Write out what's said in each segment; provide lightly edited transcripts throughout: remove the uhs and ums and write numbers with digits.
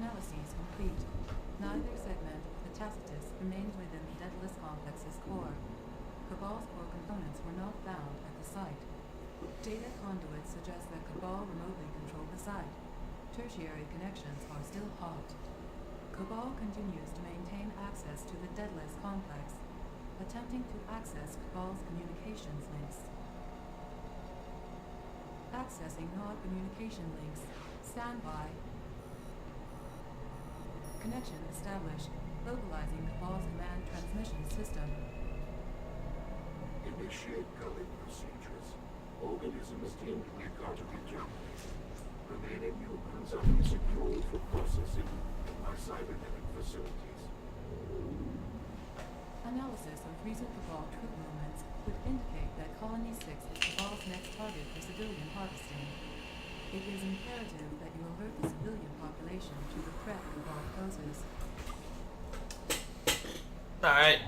Analyses complete. Neither segment of the Tacitus remained within the Daedalus Complex's core. Cabal's core components were not found at the site. Data conduits suggest that Cabal remotely controlled the site. Tertiary connections are still hot. Cabal continues to maintain access to the Daedalus Complex, attempting to access Cabal's communications links. Accessing node communication links. Stand by. Connection established. Localizing Cabal's command transmission system. Initiate culling procedures. Organism is deemed regard to be terminated. Remaining humans are secured for processing in my cybernetic facilities. Analysis of recent Cabal troop movements would indicate that Colony 6 is Cabal's next target for civilian harvesting. It is imperative that you alert the civilian population to the threat Cabal poses. Alright.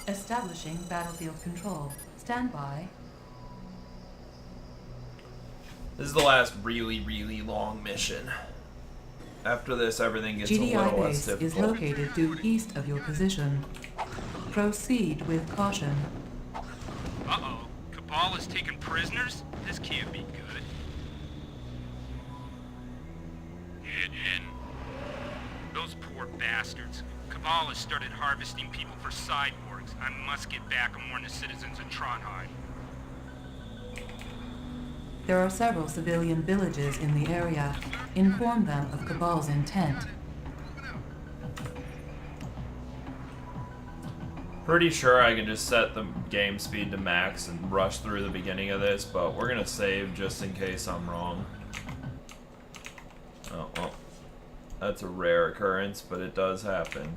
Establishing battlefield control. Stand by. This is the last really, really long mission. After this, everything gets a GDI little less base difficult. is located due east of your position. Proceed with caution. Uh-oh. Cabal is taking prisoners? This can't be good. Get in. Those poor bastards. Cabal has started harvesting people for cyborgs. I must get back and warn the citizens of Trondheim. There are several civilian villages in the area. Inform them of Cabal's intent. Pretty sure I can just set the game speed to max and rush through the beginning of this, but we're gonna save just in case I'm wrong. Oh, well. That's a rare occurrence, but it does happen.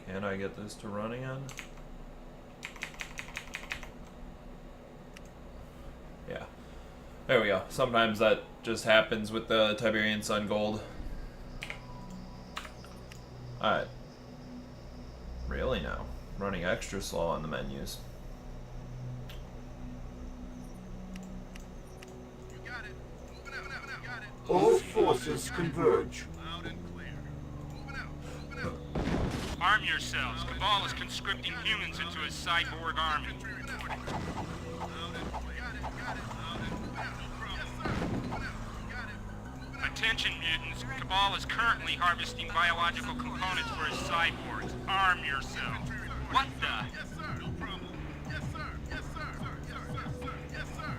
Can I get this to run again? Yeah. There we go. Sometimes that just happens with the Tiberian Sun Gold. Alright. Really now? Running extra slow on the menus. All forces converge. Arm yourselves. Cabal is conscripting humans into his cyborg army. Attention, mutants. Cabal is currently harvesting biological components for his cyborgs. Arm yourselves. What the? Yes, sir. No problem. Yes, sir. Yes, sir. Yes, sir. Yes, sir.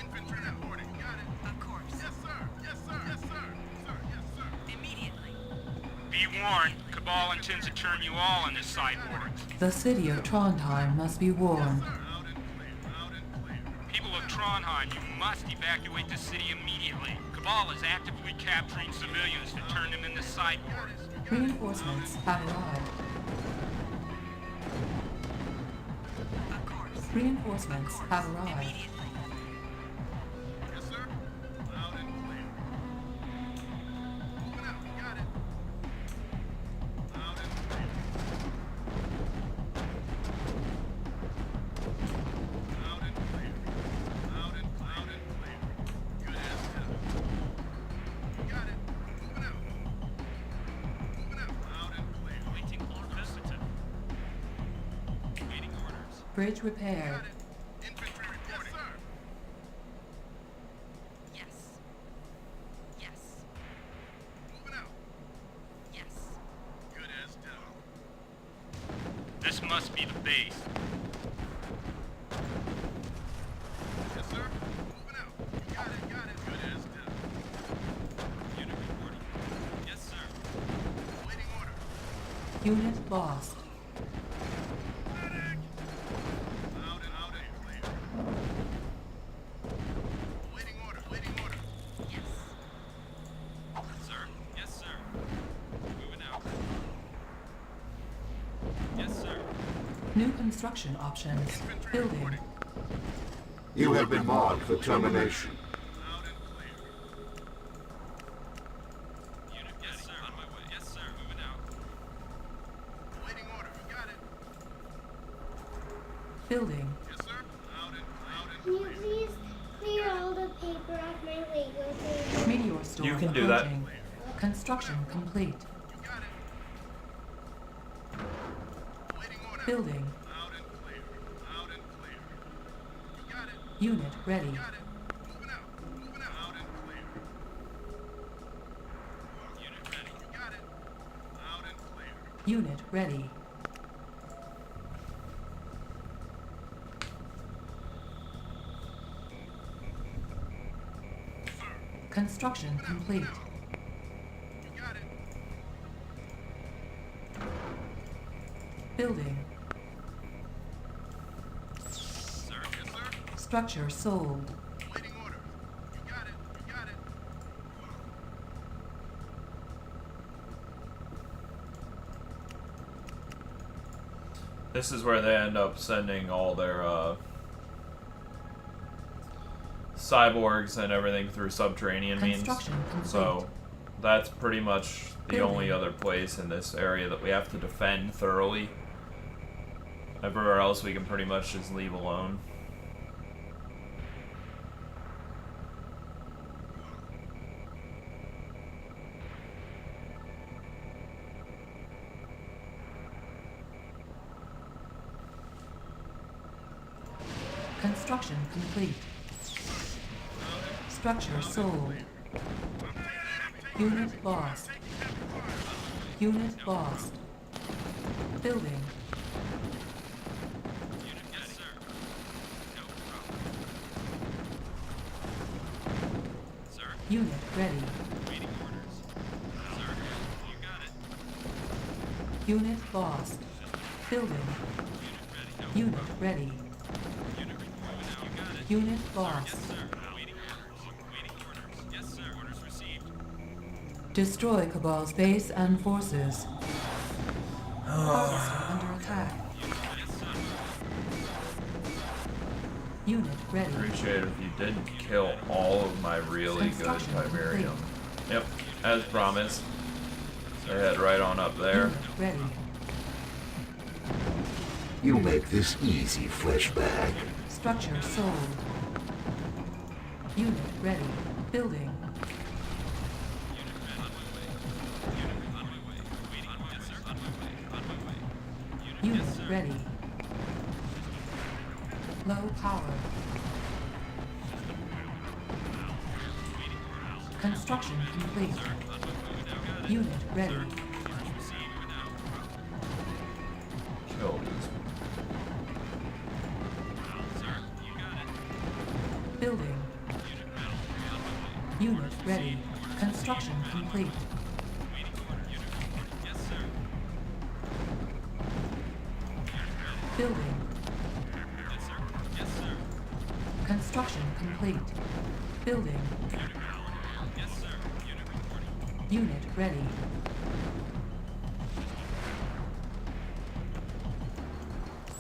Infantry reporting. Got it. Of course. Yes, sir. Yes, sir. Yes, sir. Sir. Yes, sir. Immediately. Be warned. Cabal intends to turn you all into cyborgs. The city of Trondheim must be warned. Out and clear. Out and clear. People of Trondheim, you must evacuate the city immediately. Cabal is actively capturing civilians to turn them into cyborgs. Reinforcements have arrived. Of course. Reinforcements have arrived. Immediately. Yes, sir. Out and clear. Moving out. Got it. Out and clear. Out and clear. Out and clear. Good as hell. Got it. Moving out. Moving out. Out and clear. Waiting orders. Waiting orders. Bridge repaired. Got it. Infantry reporting. Yes, sir. Yes. Yes. Moving out. Yes. Good as done. This must be the base. Yes, sir. Moving out. Got it. Got it. Good as done. Unit reporting. Yes, sir. Waiting order. Unit lost. Medic! Out and clear. Waiting order. Waiting order. Yes. Sir. Yes, sir. Moving out. Yes, sir. New construction options. Building. You have been marked for termination. Out and clear. Unit, yes, sir. On my way. Yes, sir. Moving out. Building. Yes, sir. Loud and Can you please clear all the paper off my Lego table? Meteor storm You can do that. approaching. Construction complete. you got it. Waiting order. Building. Loud and clear. Loud and clear. You got it. Unit ready. Got it. Moving out. Moving out. Loud and clear. Unit ready. You got it. Loud and clear. Unit ready. Construction complete. You got it. Building. Sir. Yes, sir. Structure sold. Waiting order. You got it. You got it. This is where they end up sending all their cyborgs and everything through subterranean means. Construction complete. So that's pretty much the Building. only other place in this area that we have to defend thoroughly. Everywhere else we can pretty much just leave alone. Construction complete. Structure sold. Unit lost. Unit lost. Building. Yes, sir. No problem. Sir, Unit ready. waiting orders. Sir, you got it. Unit lost. Building. Unit ready. Unit ready. No unit moving out. You got it. Unit lost. Yes, sir. Waiting orders. Waiting orders. Yes, sir. Orders received. Destroy Cabal's base and forces. Harvester under attack. Yes, sir. Unit ready. Appreciate it if you didn't kill all of my really good Construction Tiberium. Yep, as promised. They head right on up there. Unit ready. You make this easy, fleshbag. Structure sold. Unit ready. Building. Unit ready. Low power. Construction complete. Unit ready. Killed this. Building. Unit ready. Construction complete. Building. Construction complete. Building. Unit ready.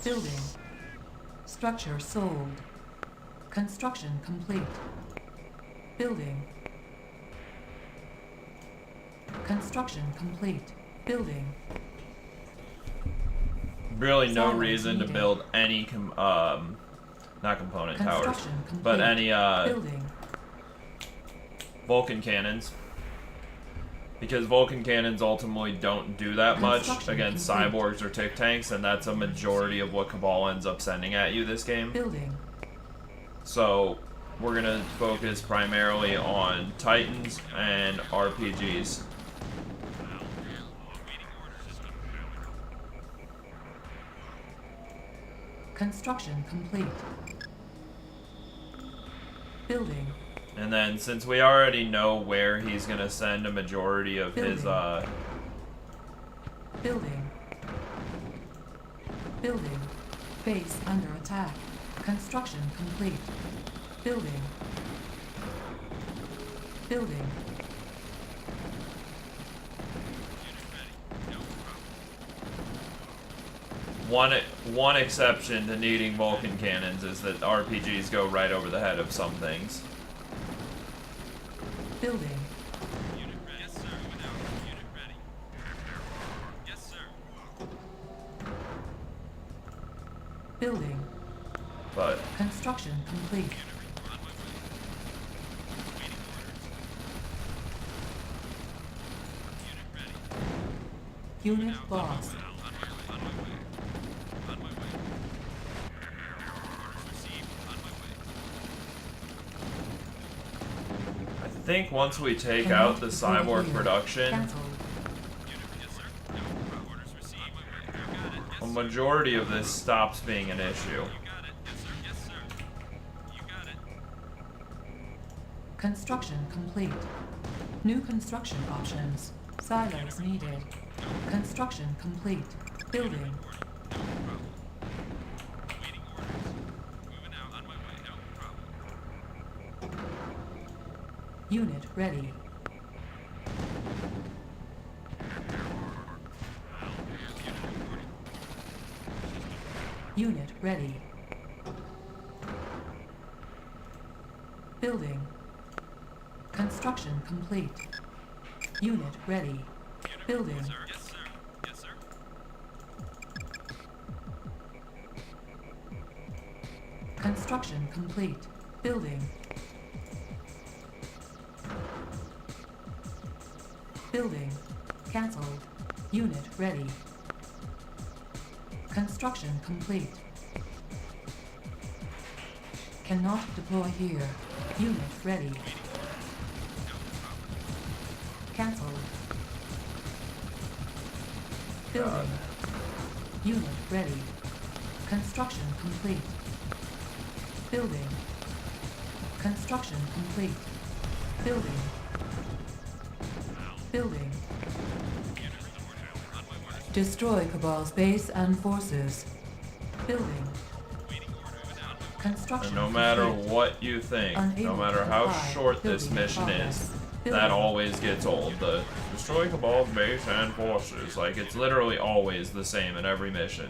Building. Structure sold. Construction complete. Building. Construction complete. Building. Really no Silence reason to needed. build any not component towers, Construction complete. but any Building. Vulcan cannons. Because Vulcan cannons ultimately don't do that much Construction against complete. cyborgs or tick tanks, and that's a majority of what Cabal ends up sending at you this game. Building. So we're gonna focus primarily on Titans and RPGs. Construction complete. Building. And then since we already know where he's gonna send a majority of his Building. Building. Base under attack. Construction complete. Building. Building. one exception to needing Vulcan cannons is that RPGs go right over the head of some things. Building. Yes, sir. Unit ready. Yes, sir. Building. but Construction complete. Unit lost. I think once we take out the cyborg production, Cancelled. a majority of this stops being an issue. Construction complete. New construction options. Silos needed. Construction complete. Building. Unit ready. Unit ready. Building. Construction complete. Unit ready. Building. Construction complete. Building. Building. Cancelled. Unit ready. Construction complete. Cannot deploy here. Unit ready. Cancelled. Building. Unit ready. Construction complete. Building. Construction complete. Building. Building. Destroy Cabal's base and forces. Building. Construction And no matter complete. what you think, no Unable matter to how comply. short this Building mission progress. is, Building. that always gets old. The destroy Cabal's base and forces, like it's literally always the same in every mission.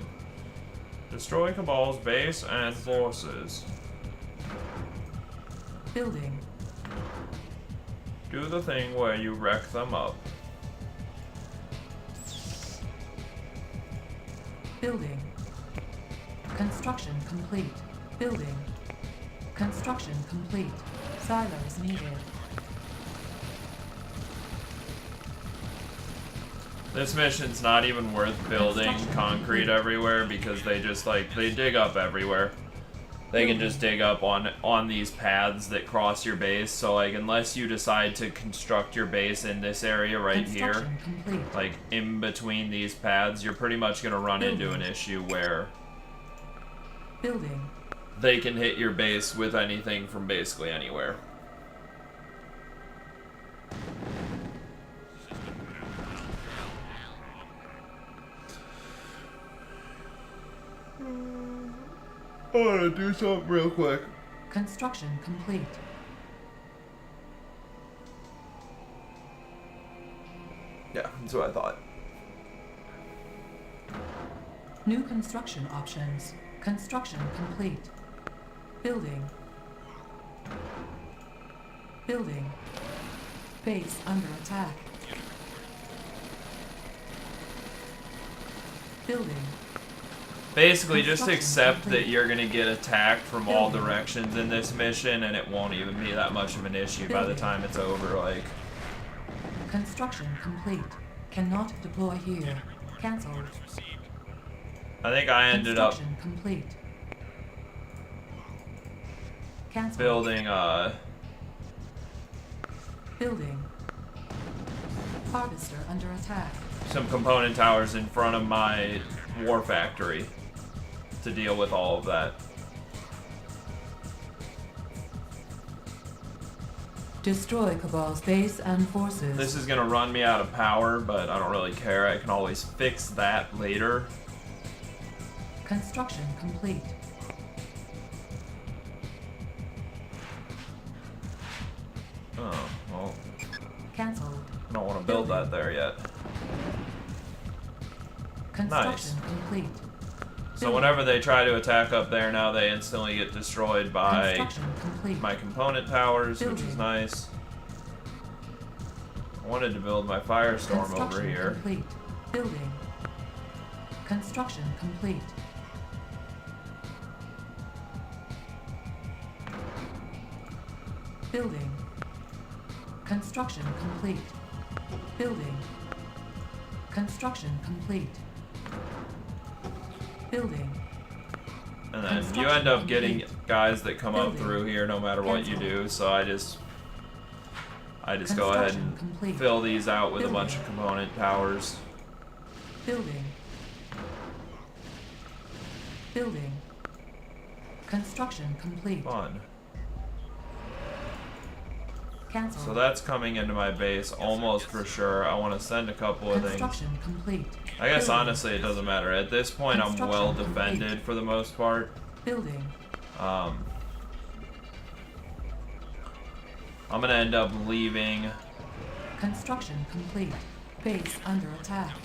Destroy Cabal's base and forces. Building. Do the thing where you wreck them up. Building. Construction complete. Building. Construction complete. Silos needed. This mission's not even worth building Construction concrete complete. everywhere because they just like they dig up everywhere. They can just dig up on these paths that cross your base. So like unless you decide to construct your base in this area right here, Construction complete. like in between these paths, you're pretty much gonna run into an issue where Building. they can hit your base with anything from basically anywhere. I wanna do something real quick. Construction complete. Yeah, that's what I thought. New construction options. Construction complete. Building. Building. Base under attack. Building. Basically, just Construction accept complete. that you're gonna get attacked from all Building. directions in this mission, and it won't even be that much of an issue by the Building. time it's over. Like, Construction complete. Cannot deploy here. Cancelled. I think I ended up Construction complete. Cancelled. building Building. Harvester under attack. some component towers in front of my war factory to deal with all of that. Destroy Cabal's base and forces. This is gonna run me out of power, but I don't really care. I can always fix that later. Construction complete. Oh, well, Cancelled. I don't want to build that there yet. Construction complete. So whenever they try to attack up there now, they instantly get destroyed by Construction complete. my component towers, which is Building. nice. I wanted to build my Firestorm over Construction here. complete. Building. Construction complete. Building. Construction complete. Building. Construction complete. Building. And then you end up getting guys that come up through here no matter what you do, so I just go ahead and fill these out with a bunch of component towers. Building. Building. Construction complete. Fun. Cancel. So that's coming into my base almost for sure. I want to send a couple of things. Construction complete. I guess Building. honestly it doesn't matter. At this point I'm well defended for the most part. Building. I'm gonna end up leaving. Construction complete. Base under attack.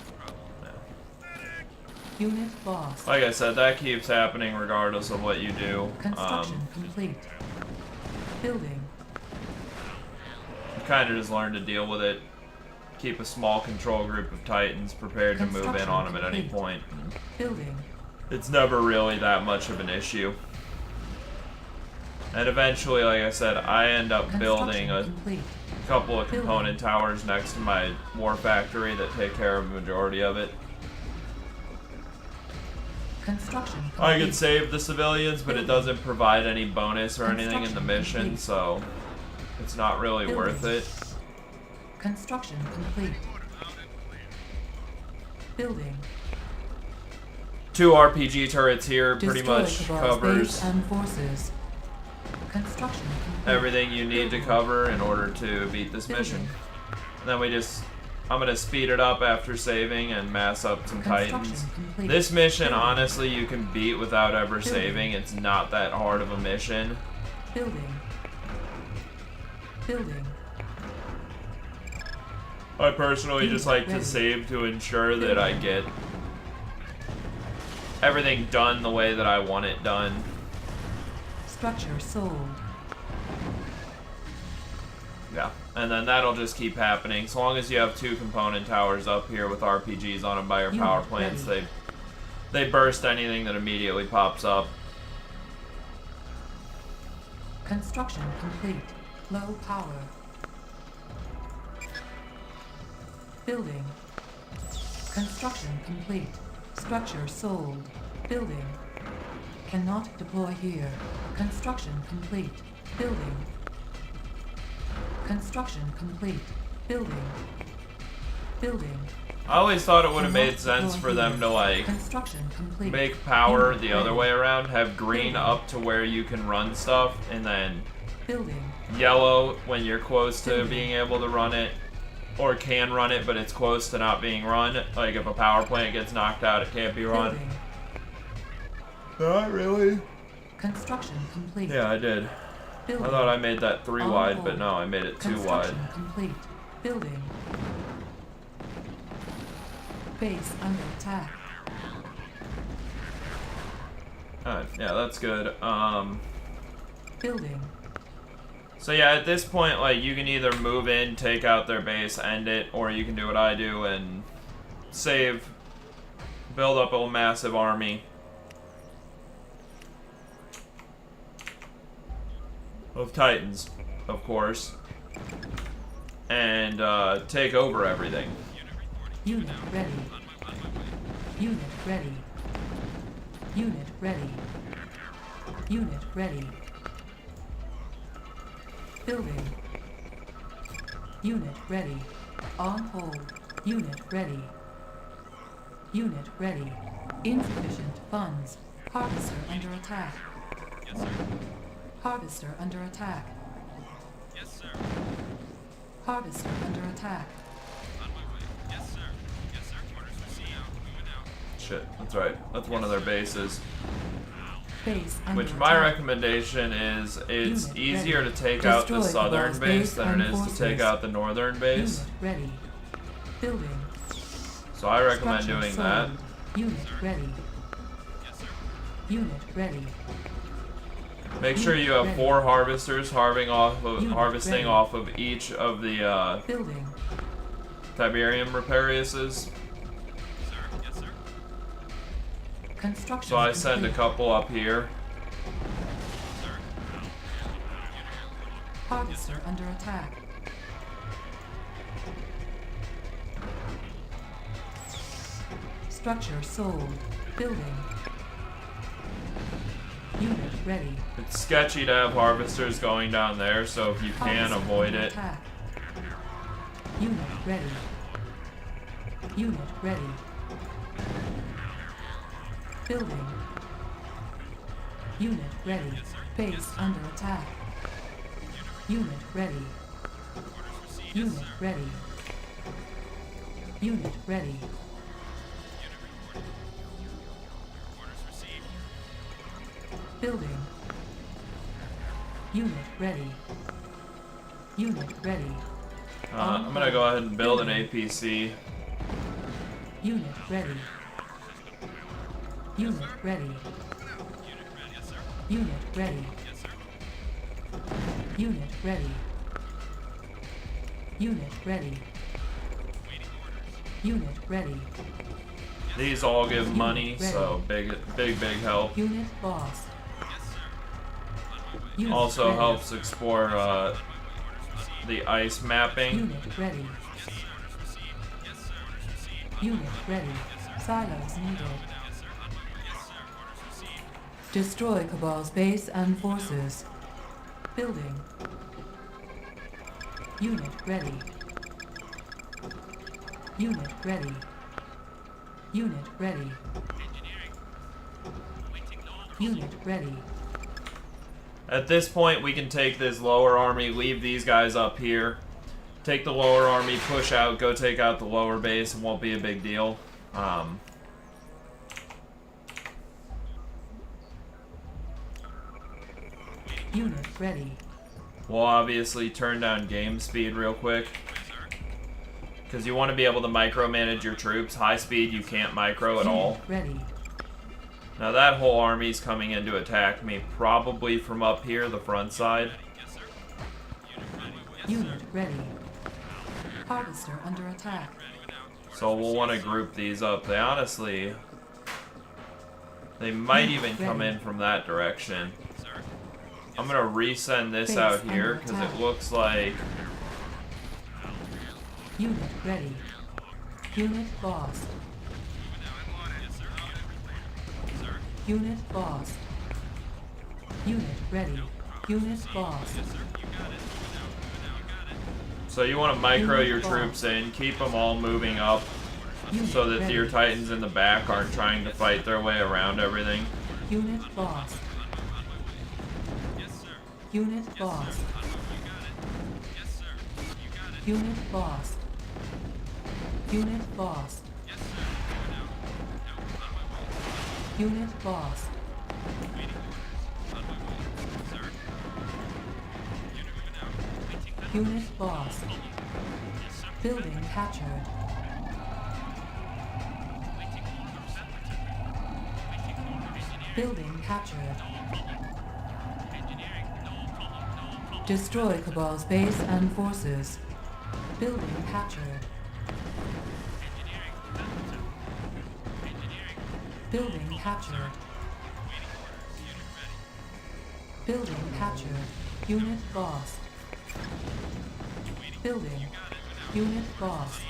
Unit lost. Like I said, that keeps happening regardless of what you do. Construction complete. Building. You kind of just learn to deal with it. Keep a small control group of Titans prepared to move in on them at any point. Building. It's never really that much of an issue. And eventually, like I said, I end up building a couple of component towers next to my war factory that take care of the majority of it. Construction complete. I could save the civilians, but it doesn't provide any bonus or anything in the mission, so it's not really worth it. Construction complete. Building. 2 RPG turrets here pretty much Destroy Cabal's covers base and forces. Construction complete. everything you need to cover in order to beat this mission. And then I'm gonna speed it up after saving and mass up some Titans. Complete. This mission, honestly, you can beat without ever saving. It's not that hard of a mission. Building. Building. I personally just like to save to ensure that I get everything done the way that I want it done. Structure sold. Yeah, and then that'll just keep happening. So long as you have 2 component towers up here with RPGs on them by your power plants, they burst anything that immediately pops up. Construction complete. Low power. Building. Construction complete. Structure sold. Building. Cannot deploy here. Construction complete. Building. Construction complete. Building. Building. I always thought it would have made sense for them to like Construction complete. make power Unit the other ready. way around, have green Building. up to where you can run stuff, and then Building. yellow when you're close to Building. being able to run it, or can run it but it's close to not being run. Like if a power plant gets knocked out, it can't be run. Building. Not really. Construction complete. Yeah, I did. Building. I thought I made that 3 On wide, hold. but no, I made it 2 wide. Construction complete. Building. Base under attack. Alright, yeah, that's good. Building. So yeah, at this point, like, you can either move in, take out their base, end it, or you can do what I do and save, build up a massive army. Of Titans, of course. And, take over everything. Unit ready. Unit ready. Unit ready. Unit ready. Building. Unit ready. On hold. Unit ready. Unit ready. Insufficient funds. Harvester under attack. Yes, sir. Harvester under attack. Yes, sir. Harvester under attack. On my way. Yes, sir. Yes, sir. Orders for CO. Moving out. Shit, that's right. That's one of their bases. Base under Which my attack. recommendation is, it's Unit easier ready. to take out the Destroy southern Cabal's base base than it and is to take forces. out the northern base. Unit ready. Building. So I recommend Structure doing that. sold. Unit ready. Yes, sir. Unit ready. Make sure you have Ready. 4 harvesters harvesting ready. off of each of the Building. Tiberian repariuses. Sir. Yes, sir. Construction So I send a complete. couple up here. Sir. Harvester under attack. Structure sold. Building. Unit ready. It's sketchy to have harvesters going down there, so if you can, Harvester avoid under it. attack. Unit ready. Unit ready. Building. Unit ready. Base under attack. Unit ready. Unit ready. Unit ready. Building. Unit ready. Unit ready. I'm gonna go ahead and build an APC. Unit ready. Unit ready. Unit ready. Unit ready. Unit ready. Unit ready. These all give money, so big help. Unit boss. Unit Also ready. helps explore the ice mapping. Unit ready. Unit ready. Silos needed. Destroy Cabal's base and forces. Building. Unit ready. Unit ready. Unit ready. Unit ready. At this point, we can take this lower army, leave these guys up here, take the lower army, push out, go take out the lower base, it won't be a big deal. Unit ready. We'll obviously turn down game speed real quick, because you want to be able to micromanage your troops. High speed, you can't micro at all. Unit ready. Now that whole army's coming in to attack me, probably from up here, the front side. Unit ready. Harvester under attack. So we'll want to group these up. They honestly... They might even come in from that direction. I'm going to resend this Base out here, under because it attack. looks like... Unit ready. Unit boss. Unit boss. Unit ready. Unit boss. So you want to micro Unit your boss. troops in, keep them all moving up, Unit so that ready. your titans in the back aren't trying to fight their way around everything. Unit boss. Unit boss. Unit boss. Unit boss. Unit boss. Unit boss. Building captured. Building captured. Destroy Cabal's base and forces. Building captured. Building captured. Building captured. Unit boss. Building. Unit boss.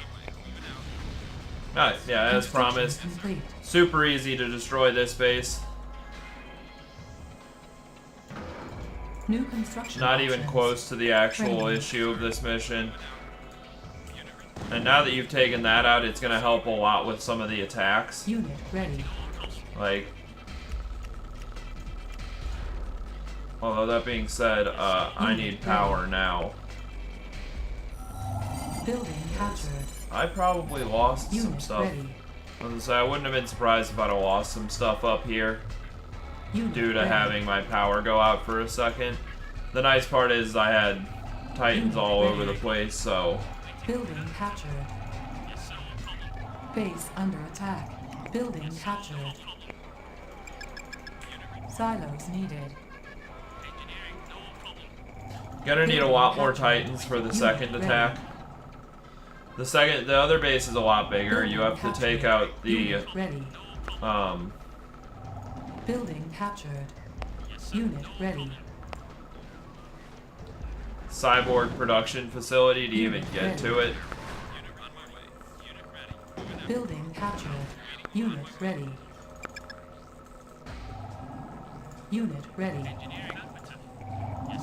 Alright, yeah, as Construction promised. complete. Super easy to destroy this base. New construction Not even options. close to the actual Training. issue of this mission. And now that you've taken that out, it's going to help a lot with some of the attacks. Unit ready. Like, although that being said, I need power now. Building captured. I probably lost some Unit stuff. ready. I was gonna say, I wouldn't have been surprised if I'd have lost some stuff up here Unit due to ready. having my power go out for a second. The nice part is I had titans Unit all ready. over the place, so Building captured. Base under attack. Building captured. Silos needed. gonna need a lot more titans for the Unit second ready. attack. The other base is a lot bigger. You have to Building take captured. out the Unit ready. um Building captured. Unit ready. cyborg production facility to even get to it. Building captured. Unit ready. Unit ready.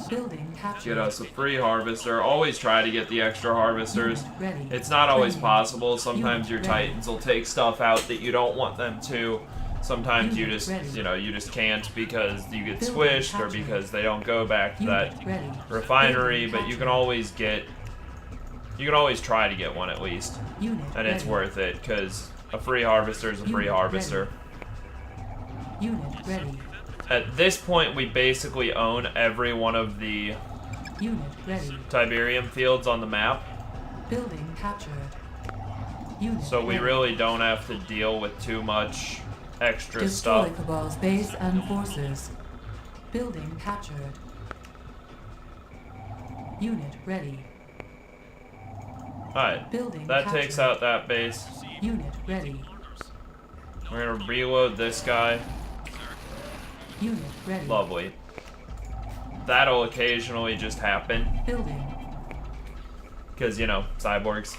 Building captured. Get us a free harvester. Always try to get the extra harvesters. Unit ready. It's not always Training. possible. Sometimes your Unit ready. titans will take stuff out that you don't want them to. Sometimes you Unit just, ready. you know, you just can't because you get Building squished or captured. because they don't go back to Unit that ready. refinery. Building But you can captured. always get, you can always try to get one at least, Unit and it's ready. worth it because a free harvester is a free Unit harvester. Unit ready. At this point, we basically own every one of the Unit ready. Tiberium fields on the map, Building captured. Unit so we ready. really don't have to deal with too much extra Destroy stuff. Cabal's base and forces. Building captured. Unit ready. Alright, Building that captured. takes out that base. Unit ready. We're gonna reload this guy. Unit ready. Lovely. That'll occasionally just happen, Building. because, you know, cyborgs.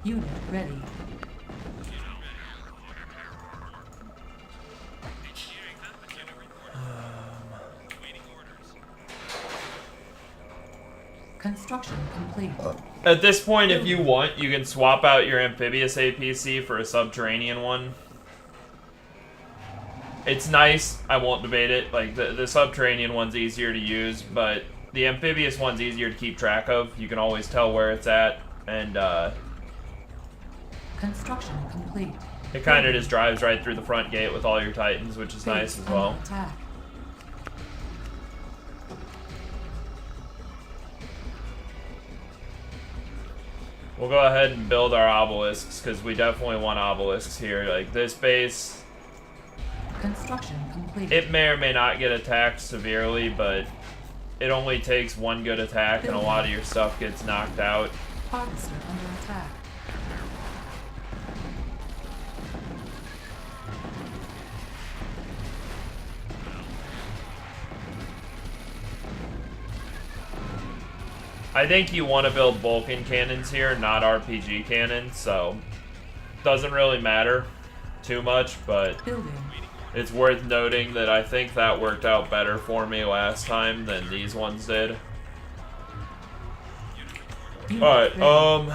Unit ready. Construction complete. At this point, if you want, you can swap out your amphibious APC for a subterranean one. It's nice, I won't debate it. Like, the subterranean one's easier to use, but the amphibious one's easier to keep track of. You can always tell where it's at, and Construction complete. it kind of just drives right through the front gate with all your titans, which is nice Base as well. under attack. We'll go ahead and build our obelisks, because we definitely want obelisks here. Like, this base, Construction complete. it may or may not get attacked severely, but it only takes one good attack and a lot of your stuff gets knocked out. Harvester under attack. I think you want to build Vulcan cannons here, not RPG cannons, so doesn't really matter too much, but Building. it's worth noting that I think that worked out better for me last time than these ones did. Unit Alright, ready.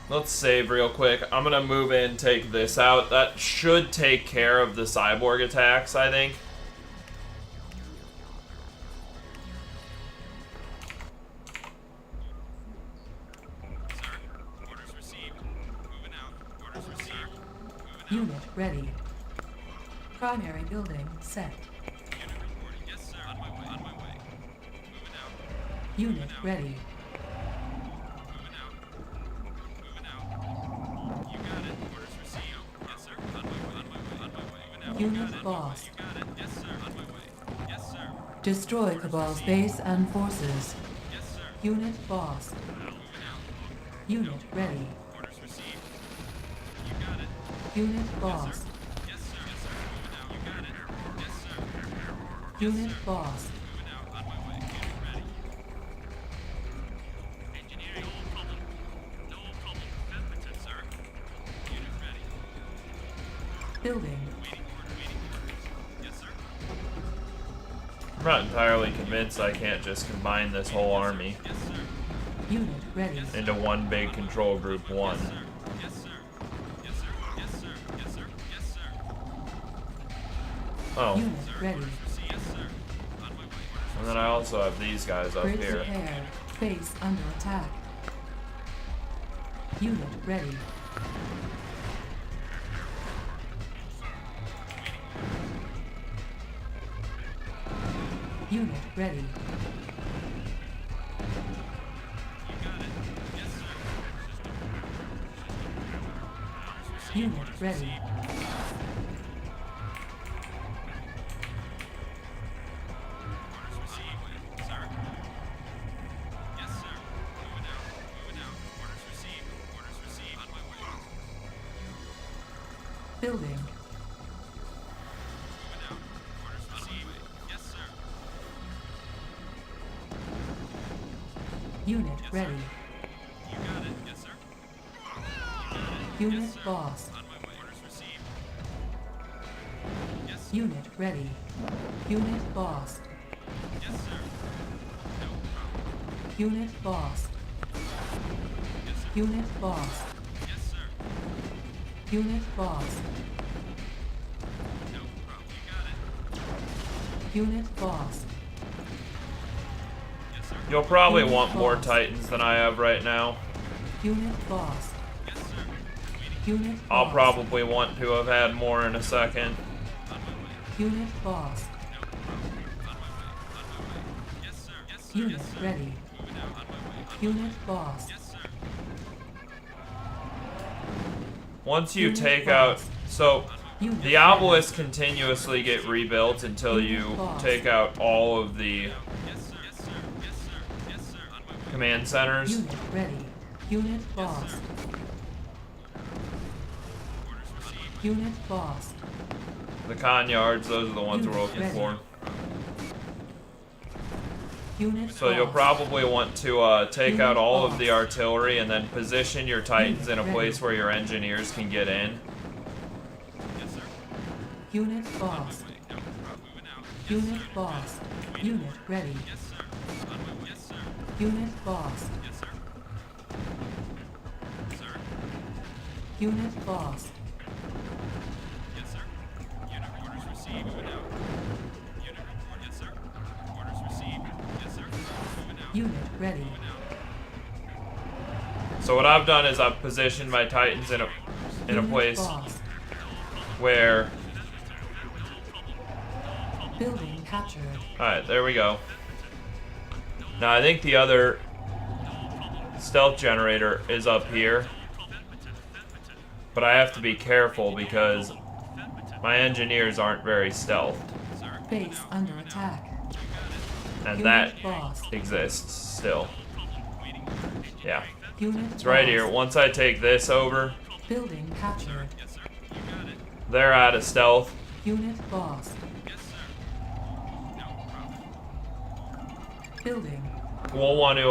let's save real quick. I'm gonna move in, take this out. That should take care of the cyborg attacks, I think. Orders received. Moving out. Orders received. Moving out. Unit ready. Primary building set. Unit reporting. Yes, sir. On my way. On my way. Moving out. Unit ready. Moving out. Moving out. You got it. Orders received. Yes, sir. On my way. On my way. On my way. Moving out. Unit lost. You got it. Yes, sir. On my way. Yes, sir. Destroy Cabal's base and forces. Yes, sir. Unit lost. Moving out. Unit ready. Orders received. You got it. Unit lost. Yes, sir. Yes, sir. Moving out. You got it. Yes, sir. Unit lost. Moving out. On my way. Unit ready. Engineering. No problem. No problem. Affirmative, sir. Unit ready. Building. Waiting order. Waiting orders. Yes, sir. I'm not entirely convinced I can't just combine this whole army Yes, sir. Unit ready. into one big control group 1. Yes, sir. Yes, sir. Yes, sir. Yes, sir. Yes, sir. Yes, sir. Oh, Unit ready. See, yes, sir. On my way. Orders. and then I also have these guys up Bridge here. repaired. Base under attack. Unit ready. Unit ready. You got it. Yes, sir. Unit ready. Orders received. Sir. Yes, sir. Moving out. Moving out. Orders received. Orders received. On my way. Building. Moving out. Orders received. Unit ready. You got it. Yes, sir. Unit Yes, sir. lost. On my way. Orders received. Yes, sir. Unit ready. Unit lost. Yes, sir. No problem. Unit lost. Yes, sir. Unit lost. Yes, sir. Unit lost. No problem. You got it. Unit lost. Yes, sir. You'll probably Unit want more lost. Titans than I have right now. Unit lost. Yes, sir. Waiting. Unit I'll lost. probably want to have had more in a second. On my way. Unit lost. No problem. On my way. On my way. Yes, sir. Yes, sir. Unit Yes, sir. ready. Moving out. On my way. On my Unit way. lost. Yes, sir. Once you Unit take lost. out, so Unit the obelisks continuously get rebuilt until you Lost. take out all of the Yes, sir. Yes, sir. Yes, sir. Yes, sir. On my way. command centers. Unit ready. Unit lost. Orders received. Unit lost. The con yards, those are the ones we're Unit looking ready. for. Unit So you'll lost. probably want to take out all of the artillery and then position your Titans in a place where your engineers can get in. Yes, sir. Unit lost. Wait. No problem. Moving out. Yes, Unit sir. lost. Unit ready. Yes, sir. On my way. Yes, sir. Unit lost. Yes, sir. Sir. Unit lost. Yes, sir. Unit orders received. Moving out. Unit report. Yes, sir. Orders received. Yes, sir. Moving out. Unit ready. Moving out. So what I've done is I've positioned my Titans in a Unit place lost. where, Building captured. alright, there we go. Now I think the other stealth generator is up here, but I have to be careful because my engineers aren't very stealthed, Base under attack. and Unit that lost. exists still. Yeah, Unit it's right here. Once I take this over, Building captured. Yes, sir. You got it. they're out of stealth. Unit lost. Yes, sir. No problem. Building. We'll want to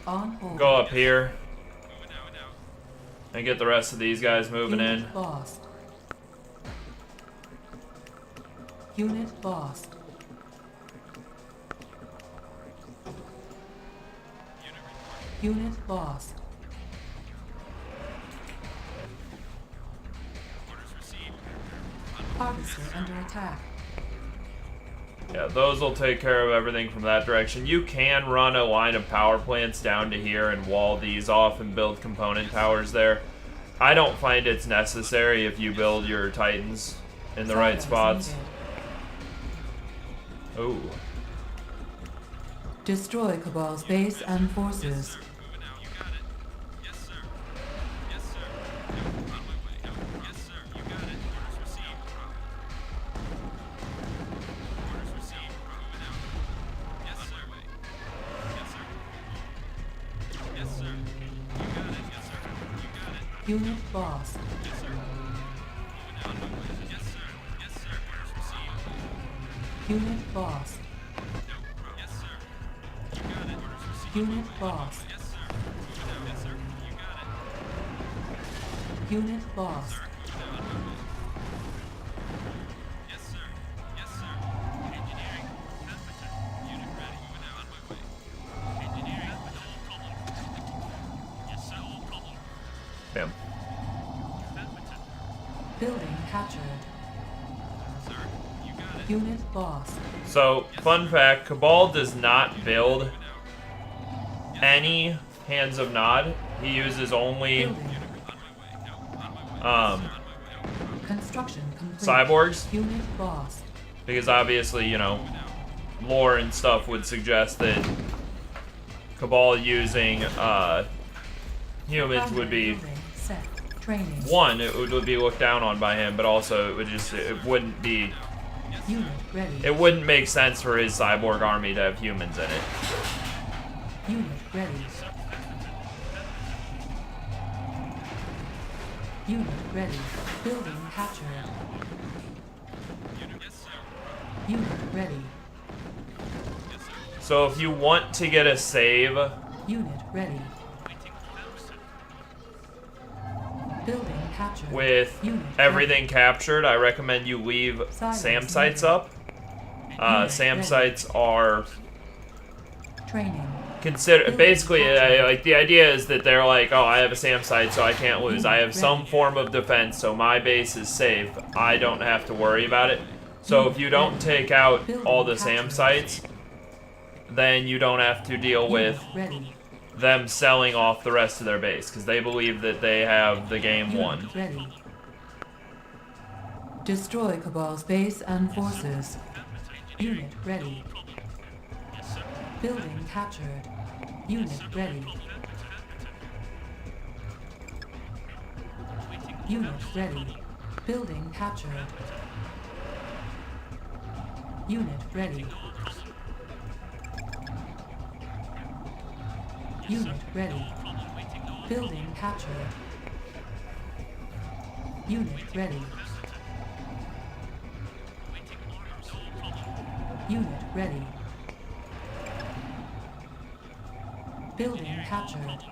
On hold. go up here Moving out now. and get the rest of these guys moving in. Unit lost. Unit lost. Unit report. Unit lost. Orders received. Harvester under attack. Yeah, those will take care of everything from that direction. You can run a line of power plants down to here and wall these off and build component towers there. I don't find it's necessary if you build your Titans in the right Cyborgs spots. needed. Oh, Destroy Cabal's base and forces. Moving out. You got it. Yes, sir. Yes, sir. No, on my way. No. Yes, sir. You got it. Orders received. Orders received. Moving out. Yes, sir. Yes, sir. Yes, sir. You got it. Yes, sir. You got it. Unit lost. Yes, sir. Moving out. On my way. Yes, sir. Yes, sir. Orders received. Unit lost. No. Yes, sir. You got it. Orders received. Unit lost. Yes, sir. Moving out. Yes, sir. You got it. Unit lost. Sir, moving out on my way. Yes, sir. Yes, sir. Engineering. Unit ready. Moving out on my way. Engineering. No problem. Yes, sir. No problem. bam. Building captured. Sir, you got it. Unit lost. So, fun fact, Cabal does not build any Hands of Nod. He uses only Building. On my way. No, on my way. um, Construction complete. cyborgs, Unit lost. because obviously, you know, lore and stuff would suggest that Cabal using humans would be, Building set. Training. one, it would be looked down on by him, but also it would just, it wouldn't be, Unit ready. it wouldn't make sense for his cyborg army to have humans in it. Unit ready. Unit ready. Building captured. Yes, sir. Unit ready. So if you want to get a save Unit ready. Building captured. with Unit everything captured, I recommend you leave SAM sites up. SAM sites are ready. Training. basically like the idea is that they're like, oh, I have a SAM site, so I can't lose. I have some form of defense, so my base is safe. I don't have to worry about it. So if you don't take out all the SAM sites, then you don't have to deal with Ready. them selling off the rest of their base, because they believe that they have the game won. Ready. Destroy Cabal's base and forces. Unit ready. Building captured. Unit ready. Unit ready. Building captured. Unit ready. Unit ready. Building captured. Unit ready. Unit ready. Building captured.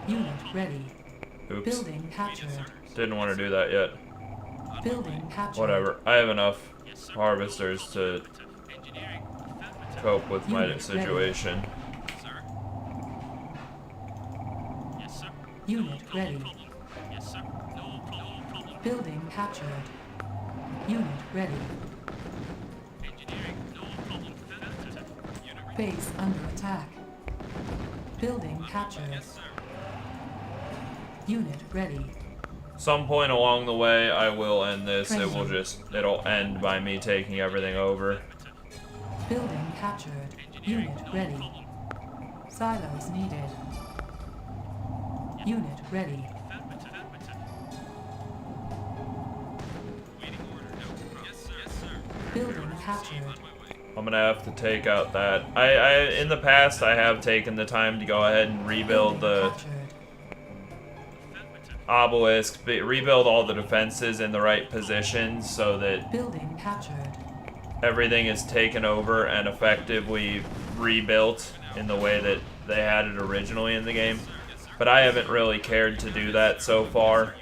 Unit ready. Oops. Building captured. Didn't want to do that yet. Building captured. Whatever. I have enough harvesters to cope with my Unit situation. Unit ready. Building captured. Unit ready. Base under attack. Building captured. Unit ready. Some point along the way, I will end this. It'll end by me taking everything over. Building captured. Unit ready. Silos needed. Unit ready. Building captured. I'm gonna have to take out that. In the past, I have taken the time to go ahead and rebuild the Captured. obelisk, rebuild all the defenses in the right positions so that Building captured. everything is taken over and effectively rebuilt in the way that they had it originally in the game. But I haven't really cared to do that so far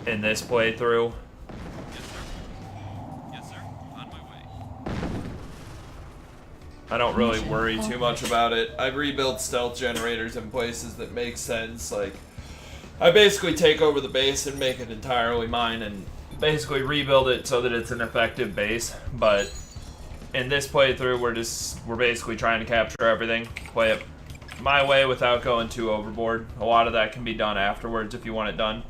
in this playthrough. I don't really worry too much about it. I've rebuilt stealth generators in places that make sense. Like, I basically take over the base and make it entirely mine and basically rebuild it so that it's an effective base. But in this playthrough, we're basically trying to capture everything, play it my way without going too overboard. A lot of that can be done afterwards if you want it done.